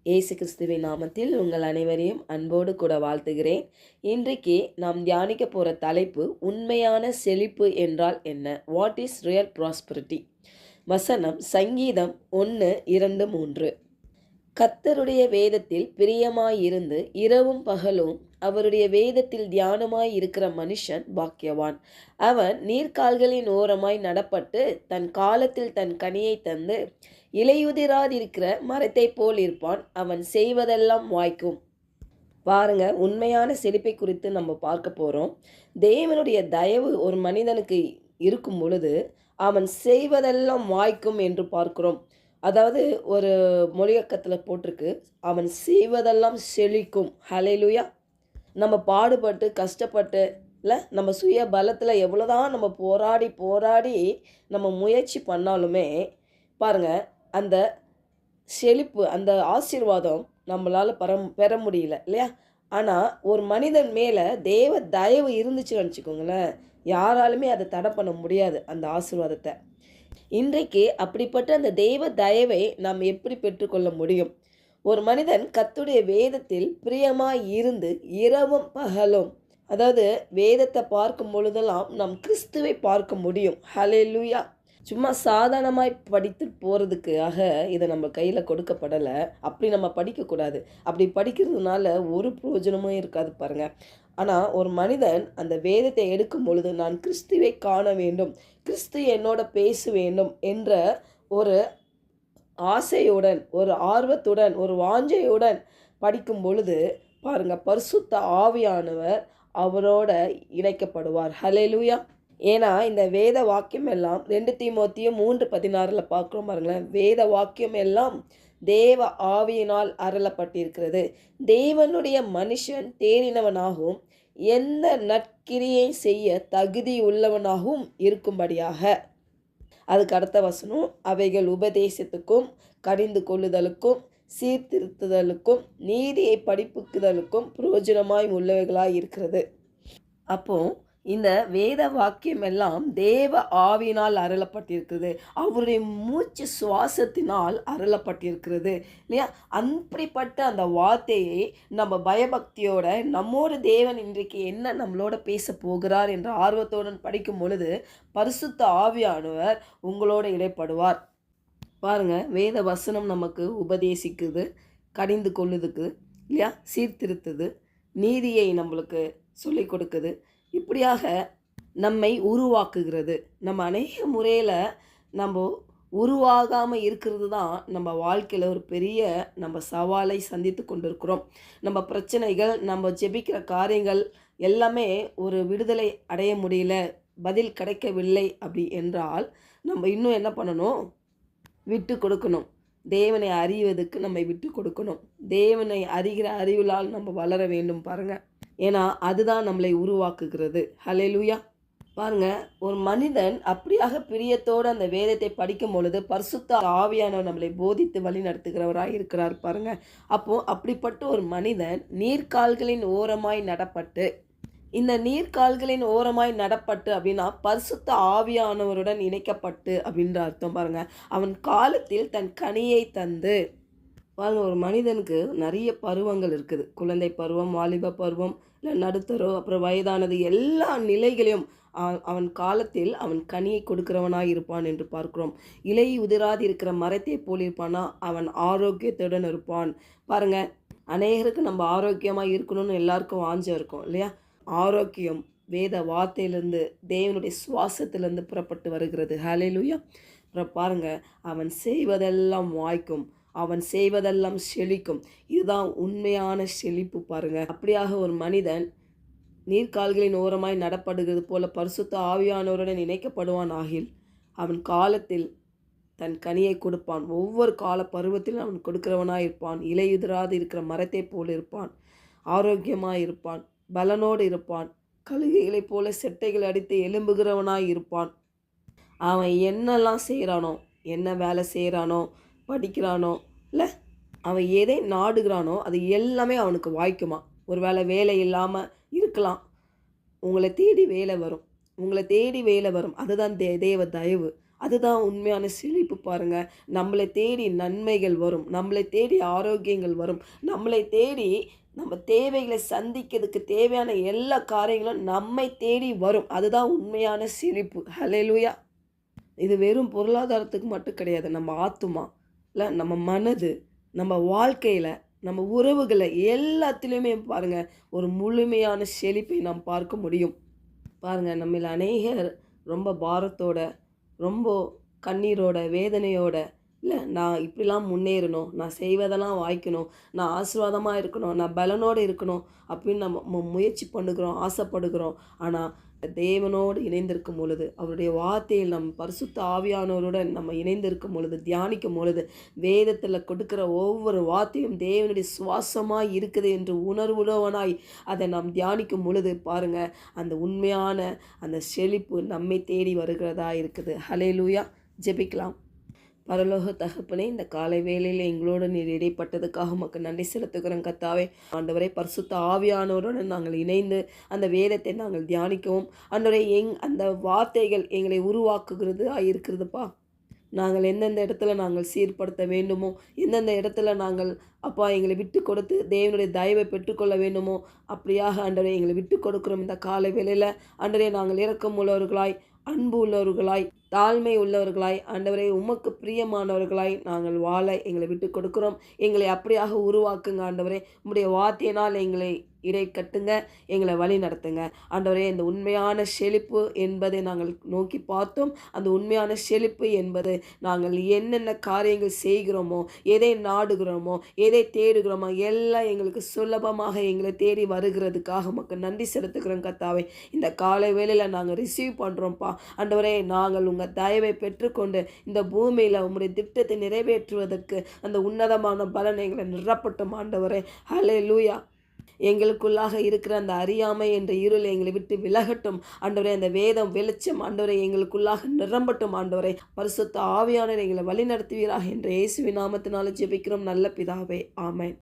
இயேசு கிறிஸ்துவின் நாமத்தில் உங்கள் அனைவரையும் அன்போடு கூட வாழ்த்துகிறேன். இன்றைக்கு நாம் தியானிக்க போகிற தலைப்பு உண்மையான செழிப்பு என்றால் என்ன? What is real prosperity? வசனம் சங்கீதம் 1:2-3. கர்த்தருடைய வேதத்தில் பிரியமாயிருந்து இரவும் பகலும் அவருடைய வேதத்தில் தியானமாய் இருக்கிற மனுஷன் பாக்கியவான். அவன் நீர்க்கால்களின் ஓரமாய் நடப்பட்டு தன் காலத்தில் தன் கனியை தந்து இலையுதிராதிருக்கிற மரத்தை போல் இருப்பான். அவன் செய்வதெல்லாம் வாய்க்கும். பாருங்க, உண்மையான செழிப்பை குறித்து நம்ம பார்க்க போகிறோம். தேவனுடைய தயவு ஒரு மனிதனுக்கு இருக்கும் பொழுது அவன் செய்வதெல்லாம் வாய்க்கும் என்று பார்க்கிறோம். அதாவது ஒரு மொழியக்கத்தில் போட்டிருக்கு, அவன் செய்வதெல்லாம் செழிக்கும். ஹல்லேலூயா. நம்ம பாடுபட்டு கஷ்டப்பட்டு இல்லை, நம்ம சுய பலத்தில் எவ்வளோதான் நம்ம போராடி நம்ம முயற்சி பண்ணாலுமே பாருங்கள், அந்த செழிப்பு, அந்த ஆசீர்வாதம் நம்மளால் பெற முடியல இல்லையா? ஆனால் ஒரு மனிதன் மேலே தேவ தயவு இருந்துச்சுன்னு வச்சுக்கோங்களேன், யாராலுமே அதை தடை பண்ண முடியாது அந்த ஆசீர்வாதத்தை. இன்றைக்கு அப்படிப்பட்ட அந்த தெய்வ தயவை நாம் எப்படி பெற்றுக்கொள்ள முடியும்? ஒரு மனிதன் கர்த்தருடைய வேதத்தில் பிரியமாய் இருந்து இரவும் பகலும், அதாவது வேதத்தை பார்க்கும் பொழுதெல்லாம் நாம் கிறிஸ்துவை பார்க்க முடியும். ஹல்லேலூயா. சும்மா சாதாரணமாய் படித்து போகிறதுக்காக இதை நம்ம கையில் கொடுக்கப்படலை. அப்படி நம்ம படிக்கக்கூடாது. அப்படி படிக்கிறதுனால ஒரு பிரயோஜனமும் இருக்காது பாருங்கள். ஆனால் ஒரு மனிதன் அந்த வேதத்தை எடுக்கும் பொழுது நான் கிறிஸ்துவை காண வேண்டும், கிறிஸ்து என்னோட பேச வேண்டும் என்ற ஒரு ஆசையுடன், ஒரு ஆர்வத்துடன், ஒரு வாஞ்சையுடன் படிக்கும் பொழுது பாருங்கள், பரிசுத்த ஆவியானவர் அவரோட இணைக்கப்படுவார். ஹல்லேலூயா. ஏன்னா இந்த வேத வாக்கியம் எல்லாம் 2 தீமோத்தேயு 3:16 பார்க்குறோம் பாருங்களேன். வேத வாக்கியம் எல்லாம் தேவ ஆவியினால் அருளப்பட்டிருக்கிறது. தேவனுடைய மனுஷன் தேறினவனாகவும் எந்த நற்கிரியை செய்ய தகுதி உள்ளவனாகவும் இருக்கும்படியாக. அதுக்கு அடுத்த வசனம், அவைகள் உபதேசத்துக்கும் கடிந்து கொள்ளுதலுக்கும் சீர்திருத்துதலுக்கும் நீதியை படிப்புக்குதலுக்கும் பிரயோஜனமாய் உள்ளவைகளாய் இருக்கிறது. அப்போ இந்த வேத வாக்கியம் எல்லாம் தேவ ஆவியினால் அருளப்பட்டிருக்கிறது, அவருடைய மூச்சு சுவாசத்தினால் அருளப்பட்டிருக்கிறது இல்லையா? அப்படிப்பட்ட அந்த வார்த்தையை நம்ம பயபக்தியோட நம்மோட தேவன் இன்றைக்கு என்ன நம்மளோட பேச போகிறார் என்ற ஆர்வத்துடன் படிக்கும் பொழுது பரிசுத்த ஆவியானவர் உங்களோட இடைப்படுவார். பாருங்க, வேத வசனம் நமக்கு உபதேசிக்குது, கடிந்து கொள்ளுதுக்கு இல்லையா, சீர்திருத்துது, நீதியை நம்மளுக்கு சொல்லிக் கொடுக்குது. இப்படியாக நம்மை உருவாக்குகிறது. நம்ம அநேக முறையில் நம்ம உருவாகாமல் இருக்கிறது தான் நம்ம வாழ்க்கையில் ஒரு பெரிய நம்ம சவாலை சந்தித்து கொண்டிருக்கிறோம். நம்ம பிரச்சனைகள், நம்ம ஜெபிக்கிற காரியங்கள் எல்லாமே ஒரு விடுதலை அடைய முடியல, பதில் கிடைக்கவில்லை அப்படி என்றால் நம்ம இன்னும் என்ன பண்ணணும்? விட்டு கொடுக்கணும். தேவனை அறிவதற்கு நம்மை விட்டு கொடுக்கணும். தேவனை அறிகிற அறிவிலால் நம்ம வளர வேண்டும் பாருங்கள். ஏன்னா அதுதான் நம்மளை உருவாக்குகிறது. ஹல்லேலூயா. பாருங்கள், ஒரு மனிதன் அப்படியாக பிரியத்தோடு அந்த வேதத்தை படிக்கும் பொழுது பரிசுத்த ஆவியானவர் நம்மளை போதித்து வழி நடத்துகிறவராக இருக்கிறார் பாருங்கள். அப்போது அப்படிப்பட்ட ஒரு மனிதன் நீர்க்கால்களின் ஓரமாய் நடப்பட்டு, இந்த நீர்க்கால்களின் ஓரமாய் நடப்பட்டு அப்படின்னா பரிசுத்த ஆவியானவருடன் இணைக்கப்பட்டு அப்படின்ற அர்த்தம் பாருங்கள். அவன் காலத்தில் தன் கனியை தந்து. பாருங்கள், ஒரு மனிதனுக்கு நிறைய பருவங்கள் இருக்குது. குழந்தை பருவம், வாலிப பருவம், இல்லை நடுத்தரம், அப்புறம் வயதானது, எல்லா நிலைகளையும் அவன் காலத்தில் அவன் கனியை கொடுக்கிறவனாக இருப்பான் என்று பார்க்கிறோம். இலை உதிராது இருக்கிற மரத்தை போல் இருப்பானா, அவன் ஆரோக்கியத்துடன் இருப்பான். பாருங்கள், அநேகருக்கு நம்ம ஆரோக்கியமாக இருக்கணும்னு எல்லாருக்கும் வாஞ்சம் இருக்கும் இல்லையா? ஆரோக்கியம் வேத வார்த்தையிலிருந்து, தேவனுடைய சுவாசத்திலிருந்து புறப்பட்டு வருகிறது. ஹல்லேலூயா. அப்புறம் பாருங்கள், அவன் செய்வதெல்லாம் வாய்க்கும், அவன் செய்வதெல்லாம் செழிக்கும். இதுதான் உண்மையான செழிப்பு பாருங்கள். அப்படியாக ஒரு மனிதன் நீர்க்கால்களின் ஓரமாய் நடப்படுகிறது போல பரிசுத்த ஆவியானவருடன் இணைக்கப்படுவான் ஆகில் அவன் காலத்தில் தன் கனியை கொடுப்பான். ஒவ்வொரு கால பருவத்திலும் அவன் கொடுக்கிறவனாய் இருப்பான். இலையுதிராது இருக்கிற மரத்தை போல் இருப்பான். ஆரோக்கியமாய் இருப்பான், பலனோடு இருப்பான். கழுகைகளை போல செட்டைகள் அடித்து எலும்புகிறவனாய் இருப்பான். அவன் என்னெல்லாம் செய்கிறானோ, என்ன வேலை செய்கிறானோ, படிக்கிறானோ இல்லை, அவன் எதை நாடுகிறானோ அது எல்லாமே அவனுக்கு வாய்க்குமா. ஒரு வேலை இல்லாமல் இருக்கலாம், உங்களை தேடி வேலை வரும், உங்களை தேடி வேலை வரும். அதுதான் தேவ தயவு. அதுதான் உண்மையான செழிப்பு பாருங்க. நம்மளை தேடி நன்மைகள் வரும், நம்மளை தேடி ஆரோக்கியங்கள் வரும், நம்மளை தேடி நம்ம தேவைகளை சந்திக்கிறதுக்கு தேவையான எல்லா காரியங்களும் நம்மை தேடி வரும். அதுதான் உண்மையான செழிப்பு. ஹல்லேலூயா! இது வெறும் பொருளாதாரத்துக்கு மட்டும் கிடையாது. நம்ம ஆத்துமா, இல்லை நம்ம மனது, நம்ம வாழ்க்கையில், நம்ம உறவுகளை எல்லாத்துலேயுமே பாருங்க ஒரு முழுமையான செழிப்பை நாம் பார்க்க முடியும். பாருங்க நம்மில் அநேகர் ரொம்ப பாரத்தோட, ரொம்ப கண்ணீரோட, வேதனையோட, இல்லை நான் இப்படிலாம் முன்னேறணும், நான் செய்வதெல்லாம் வாய்க்கணும், நான் ஆசீர்வாதமாக இருக்கணும், நான் பலனோடு இருக்கணும் அப்படின்னு நம்ம முயற்சி பண்ணுகிறோம், ஆசைப்படுகிறோம். ஆனால் தேவனோடு இணைந்திருக்கும் பொழுது, அவருடைய வார்த்தையில் நம் பரிசுத்த ஆவியானவருடன் நம்ம இணைந்திருக்கும் பொழுது, தியானிக்கும் பொழுது, வேதத்தில் கொடுக்கிற ஒவ்வொரு வார்த்தையும் தேவனுடைய சுவாசமாய் இருக்குது என்று உணர்வுள்ளவனாய் அதை நாம் தியானிக்கும் பொழுது பாருங்க அந்த உண்மையான அந்த செழிப்பு நம்மை தேடி வருகிறதா இருக்குது. ஹல்லேலூயா! ஜெபிக்கலாம். பரலோக தகப்பனே, இந்த காலை வேளையில் எங்களோடு நீர் இடைப்பட்டதுக்காக உமக்கு நன்றி செலுத்துகிறோம் கர்த்தாவே. ஆண்டவரே, பரிசுத்த ஆவியானவருடன் நாங்கள் இணைந்து அந்த வேதத்தை நாங்கள் தியானிக்கவும் ஆண்டவரே அந்த வார்த்தைகள் எங்களை உருவாக்குகிறதா இருக்கிறதுப்பா. நாங்கள் எந்தெந்த இடத்துல நாங்கள் சீர்படுத்த வேண்டுமோ, எந்தெந்த இடத்துல நாங்கள் அப்பா எங்களை விட்டு கொடுத்து தேவனுடைய தயவை பெற்றுக்கொள்ள வேண்டுமோ அப்படியாக ஆண்டவரே எங்களை விட்டு கொடுக்குறோம். இந்த காலை வேளையில் ஆண்டவரே நாங்கள் இரக்கம் உள்ளவர்களாய், அன்பு உள்ளவர்களாய், தாழ்மை உள்ளவர்களாய், ஆண்டவரே உமக்கு பிரியமானவர்களாய் நாங்கள் வாழ எங்களை விட்டு கொடுக்குறோம். எங்களை அப்படியாக உருவாக்குங்க ஆண்டவரே. உம்முடைய வார்த்தையினால் எங்களை இடை கட்டுங்க, எங்களை வழி நடத்துங்க ஆண்டவரே. இந்த உண்மையான செழிப்பு என்பதை நாங்கள் நோக்கி பார்த்தோம். அந்த உண்மையான செழிப்பு என்பது நாங்கள் என்னென்ன காரியங்கள் செய்கிறோமோ, எதை நாடுகிறோமோ, எதை தேடுகிறோமோ எல்லாம் எங்களுக்கு சுலபமாக எங்களை தேடி வருகிறதுக்காக உமக்கு நன்றி செலுத்துகிறோம் கர்த்தாவே. இந்த காலை வேளையில் நாங்கள் ரிசீவ் பண்ணுறோம்ப்பா ஆண்டவரே. நாங்கள் உங்கள் தயவை பெற்றுக்கொண்டு இந்த பூமியில் உங்களுடைய திட்டத்தை நிறைவேற்றுவதற்கு அந்த உன்னதமான பலன் எங்களை நிரப்பட்டும் ஆண்டவரே. ஹல்லேலூயா! எங்களுக்குள்ளாக இருக்கிற அந்த அறியாமை என்ற இருள் எங்களை விட்டு விலகட்டும் ஆண்டவரே. அந்த வேதம் வெளிச்சம் ஆண்டவரை எங்களுக்குள்ளாக நிரம்பட்டும் ஆண்டவரை. பரிசுத்த ஆவியானவர் எங்களை வழி நடத்துவீராக என்ற இயேசுவின் நாமத்தினால ஜெபிக்கிறோம் நல்ல பிதாவே. ஆமென்.